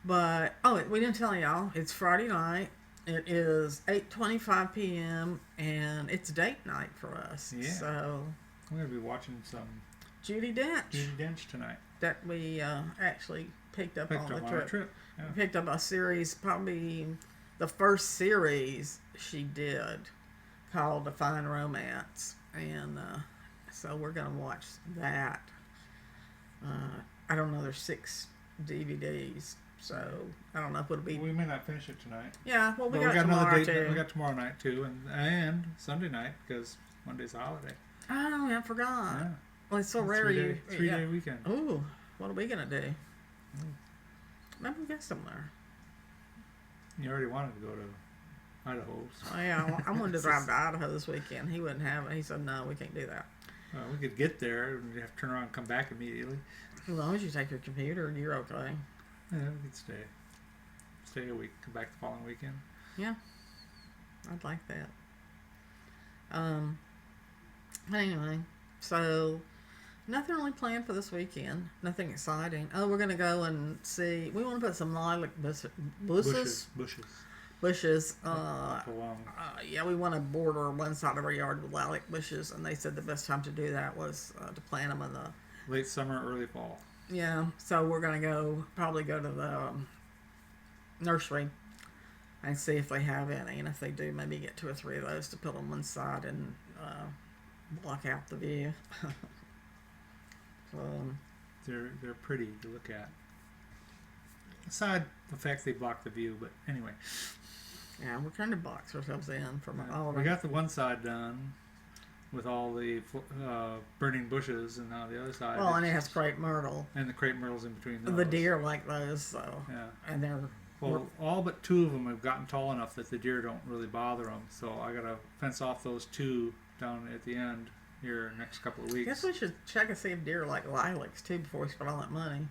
But, we didn't tell y'all. It's Friday night. It is 8:25 p.m. and it's date night for us. Yeah. So we're going to be watching some Judi Dench tonight. That we actually picked up on the trip. Yeah. We picked up a series, probably the first series she did, called The Fine Romance. And so we're going to watch that. I don't know, there's 6 DVDs. So I don't know if it'll be. We may not finish it tonight. Yeah, well, we got another tomorrow date. too. We got tomorrow night too, and Sunday night because Monday's a holiday. Oh, I forgot. Yeah. Well, it's so rare. Three-day weekend. Ooh, what are we gonna do? Maybe we get somewhere. You already wanted to go to Idaho. So. Oh, yeah, I wanted to drive to Idaho this weekend. He wouldn't have it. He said, "No, we can't do that." Well, we could get there and you have to turn around and come back immediately. As long as you take your computer, you're okay. Yeah, we could stay a week, come back the following weekend. Yeah, I'd like that. Anyway, so nothing really planned for this weekend. Nothing exciting. Oh, we're gonna go and see. We want to put some lilac bushes. Yeah, we want to border one side of our yard with lilac bushes, and they said the best time to do that was to plant them in the late summer, early fall. Yeah, so we're gonna probably go to the nursery and see if they have any, and if they do, maybe get 2 or 3 of those to put on one side and block out the view. So they're pretty to look at. Aside the fact they block the view, but anyway. Yeah, we're trying to box ourselves in from all of We got the one side done with all the burning bushes, and now the other side. Well, and it has crepe myrtle. And the crepe myrtle's in between those. The deer like those, so. Yeah. And they're. Well, all but 2 of them have gotten tall enough that the deer don't really bother them. So I gotta fence off those 2 down at the end here next couple of weeks. I guess we should check and see if deer like lilacs too before we spend all that money.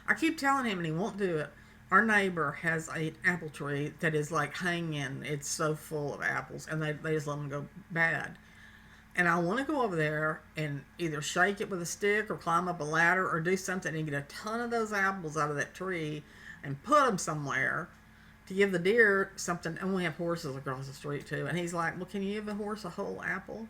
I keep telling him and he won't do it. Our neighbor has an apple tree that is like hanging. It's so full of apples, and they just let them go bad. And I want to go over there and either shake it with a stick or climb up a ladder or do something and get a ton of those apples out of that tree and put them somewhere to give the deer something. And we have horses across the street too. And he's like, well, can you give a horse a whole apple?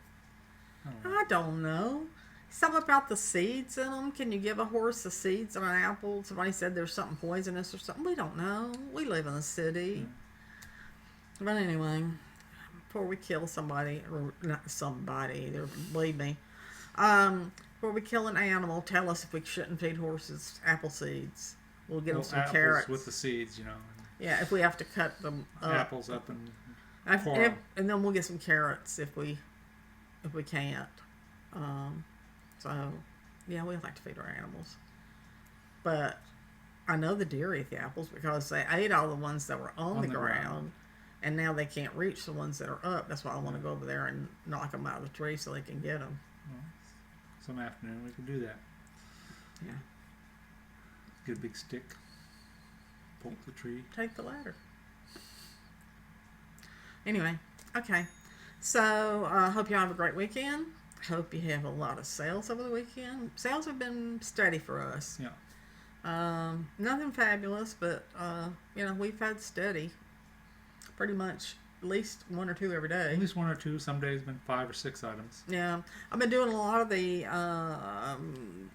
I don't know. Something about the seeds in them. Can you give a horse the seeds in an apple? Somebody said there's something poisonous or something. We don't know. We live in the city. But anyway, before we kill somebody, or not somebody, believe me, before we kill an animal, tell us if we shouldn't feed horses apple seeds. We'll get them some carrots. With the seeds, Yeah, if we have to cut them up. Apples up and and then we'll get some carrots if we can't. So, yeah, we like to feed our animals. But I know the deer eat the apples because they ate all the ones that were on the ground. And now they can't reach the ones that are up. That's why I want to go over there and knock them out of the tree so they can get them. Well, some afternoon we can do that. Yeah. Get a big stick. Poke the tree. Take the ladder. Anyway, okay. So, I hope you all have a great weekend. Hope you have a lot of sales over the weekend. Sales have been steady for us. Yeah. Nothing fabulous, but we've had steady. Pretty much at least one or two every day. At least one or two. Some days been 5 or 6 items. Yeah, I've been doing a lot of the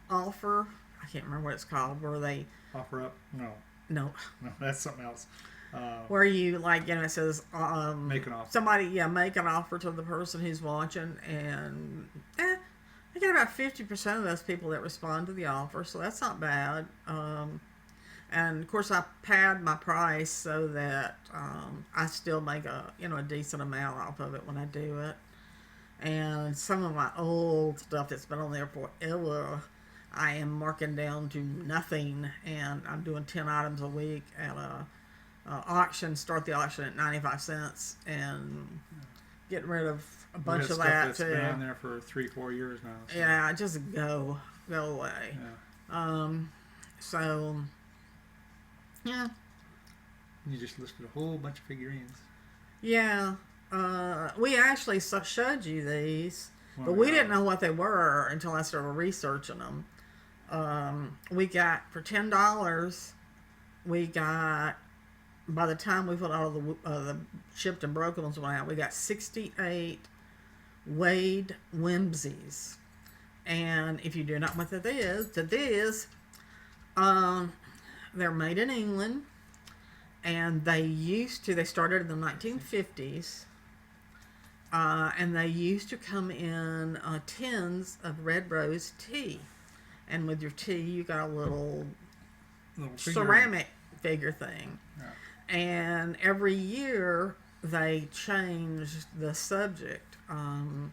offer. I can't remember what it's called. Where they offer up? No, that's something else. Where you it says make an offer. Somebody, make an offer to the person who's watching, and I get about 50% of those people that respond to the offer, so that's not bad. And of course, I pad my price so that I still make a decent amount off of it when I do it. And some of my old stuff that's been on there forever, I am marking down to nothing, and I'm doing 10 items a week at a auction. Start the auction at 95 cents and getting rid of a bunch of that that's too. Been on there for 3-4 years now. So. Yeah, just go away. Yeah. So yeah. You just listed a whole bunch of figurines. Yeah. We actually showed you these, but we didn't know what they were until I started researching them. We got for $10. We got, by the time we put all of the chipped and broken ones out, we got 68 Wade Whimsies. And if you do not know what that is, they're made in England, and they started in the 1950s, and they used to come in tins of red rose tea. And with your tea, you got a little ceramic figure thing. Yeah. And every year, they changed the subject. And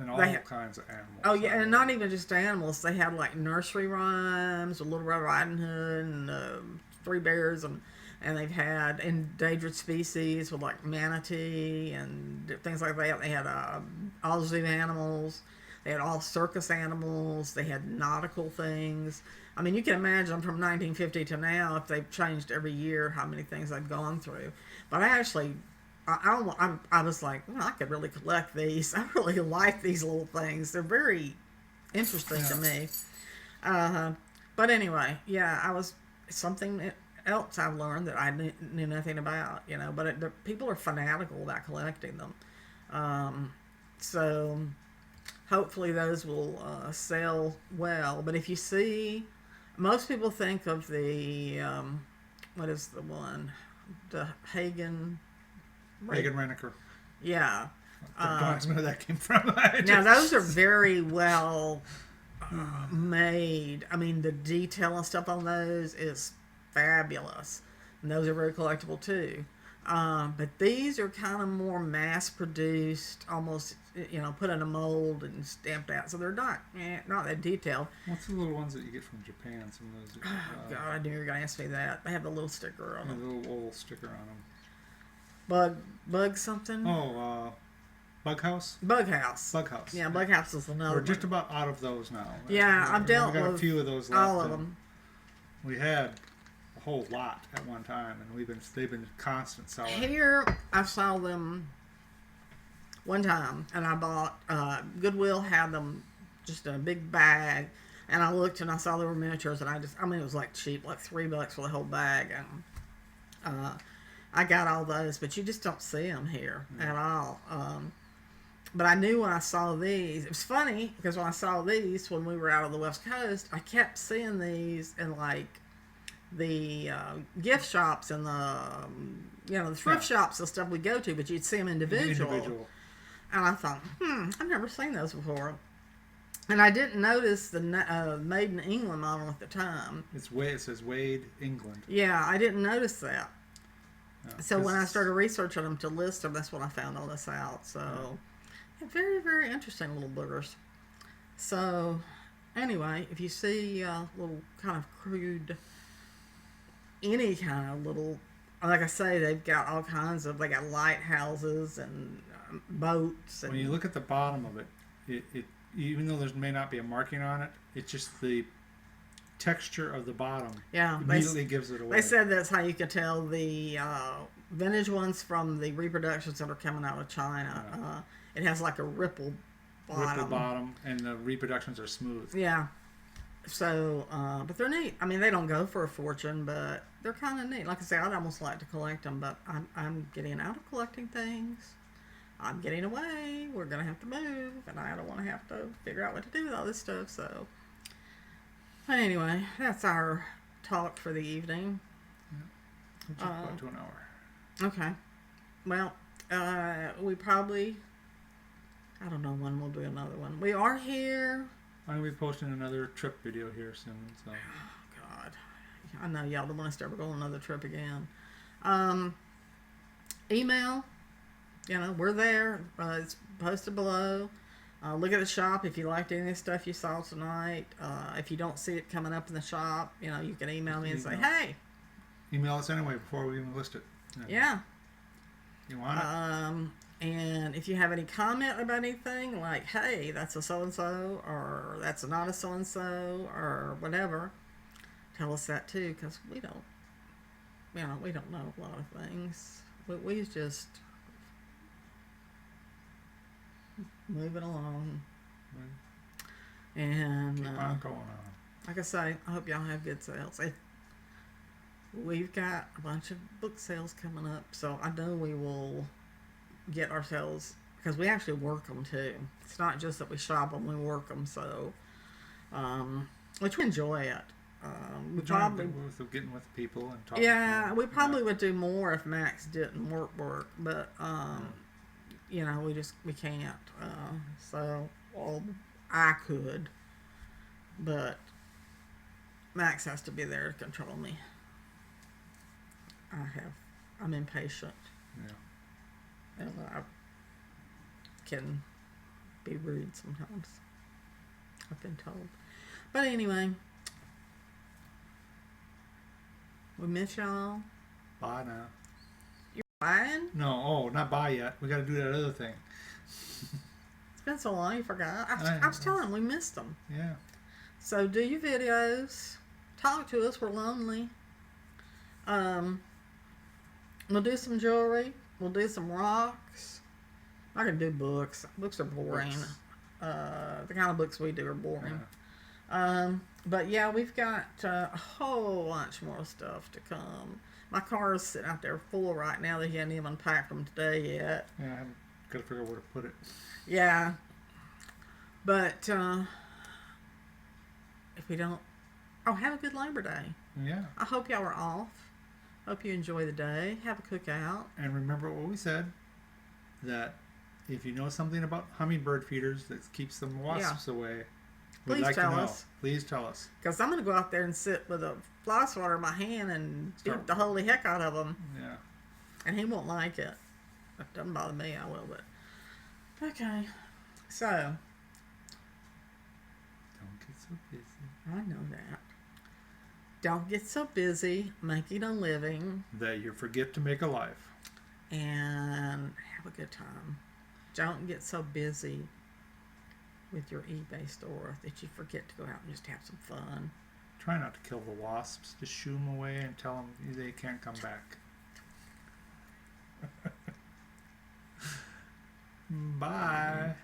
all kinds of animals. Oh, yeah, and not even just animals. They had, like, nursery rhymes, a Little Red Riding Hood, and Three Bears, and they've had endangered species with, like, manatee and things like that. They had all zoo animals. They had all circus animals. They had nautical things. I mean, you can imagine from 1950 to now, if they've changed every year, how many things they've gone through. But I actually... I was like, I could really collect these. I really like these little things. They're very interesting to me. But anyway, something else I've learned that I knew nothing about, but people are fanatical about collecting them. So hopefully those will sell well. But if you see, most people think of the, what is the one? The Hagen Reneker. Yeah. I don't know where that came from. Now, those are very well made. I mean, the detail and stuff on those is fabulous. And those are very collectible, too. But these are kind of more mass-produced, almost, put in a mold and stamped out. So they're not that detailed. What's the little ones that you get from Japan? Some of those. God, I knew you were going to ask me that. They have a little sticker on them. A little old sticker on them. Bug something? Oh, Bug House? Bug House. Bug House. Yeah, Bug House is another We're just about out of those now. Yeah, I've dealt with a few of those left. All of them. We had a whole lot at one time, and they've been constant selling. Here, I saw them one time, and I bought, Goodwill had them just in a big bag, and I looked and I saw they were miniatures, and it was like cheap, like $3 for the whole bag, and I got all those, but you just don't see them here at all. But I knew when I saw these, it was funny because when I saw these when we were out on the West Coast, I kept seeing these in like the gift shops and the thrift shops and stuff we go to, but you'd see them individual. And I thought, I've never seen those before. And I didn't notice the Made in England model at the time. It says Wade, England. Yeah, I didn't notice that. No, so when I started researching them to list them, that's when I found all this out. So very, very interesting little boogers. So anyway, if you see little kind of crude, any kind of little, like I say, they've got all kinds of, they got lighthouses and boats. And when you look at the bottom of it, it even though there may not be a marking on it, it's just the texture of the bottom. Yeah, immediately gives it away. They said that's how you can tell the vintage ones from the reproductions that are coming out of China. Yeah. It has like a ripple bottom. And the reproductions are smooth. Yeah. So, but they're neat. I mean, they don't go for a fortune, but they're kind of neat. Like I say, I'd almost like to collect them, but I'm getting out of collecting things. I'm getting away. We're going to have to move, and I don't want to have to figure out what to do with all this stuff. So, but anyway, that's our talk for the evening. Yeah. Just about to an hour. Okay. Well, we probably, I don't know when we'll do another one. We are here. I'm going to be posting another trip video here soon. So. Oh, God. I know y'all don't want us to ever go on another trip again. Email. We're there. It's posted below. Look at the shop if you liked any of the stuff you saw tonight. If you don't see it coming up in the shop, you can email me and say, hey. Email us anyway before we even list it. Yeah. You want it? And if you have any comment about anything, like, hey, that's a so-and-so, or that's not a so-and-so, or whatever, tell us that too, because we don't know a lot of things. We just moving along. Right. And keep on going on. like I say, I hope y'all have good sales. We've got a bunch of book sales coming up, so I know we will get ourselves, because we actually work them too. It's not just that we shop them, we work them, so which we enjoy it. We probably with getting with people and talking. Yeah, we probably would do more if Maxx didn't work, but we can't. I could, but Maxx has to be there to control me. I'm impatient. Yeah. And I can be rude sometimes, I've been told. But anyway, we miss y'all. Bye now. You're buying? No, not bye yet. We got to do that other thing. It's been so long, you forgot. I was telling them we missed them. Yeah. So do your videos. Talk to us. We're lonely. We'll do some jewelry. We'll do some rocks. I can do books. Books are boring. The kind of books we do are boring. Yeah. But yeah, we've got a whole bunch more stuff to come. My car is sitting out there full right now. That he hadn't even unpacked them today yet. Yeah, I haven't got to figure out where to put it. Yeah. But if we don't, have a good Labor Day. Yeah. I hope y'all are off. Hope you enjoy the day. Have a cookout. And remember what we said, that if you know something about hummingbird feeders that keeps the wasps away, we'd like to know. Please tell us. Because I'm going to go out there and sit with a fly swatter in my hand and beat the holy heck out of him. Yeah. And he won't like it. It doesn't bother me, I will, but... Okay. So... Don't get so busy. I know that. Don't get so busy making a living. That you forget to make a life. And have a good time. Don't get so busy with your eBay store that you forget to go out and just have some fun. Try not to kill the wasps. Just shoo them away and tell them they can't come back. Bye.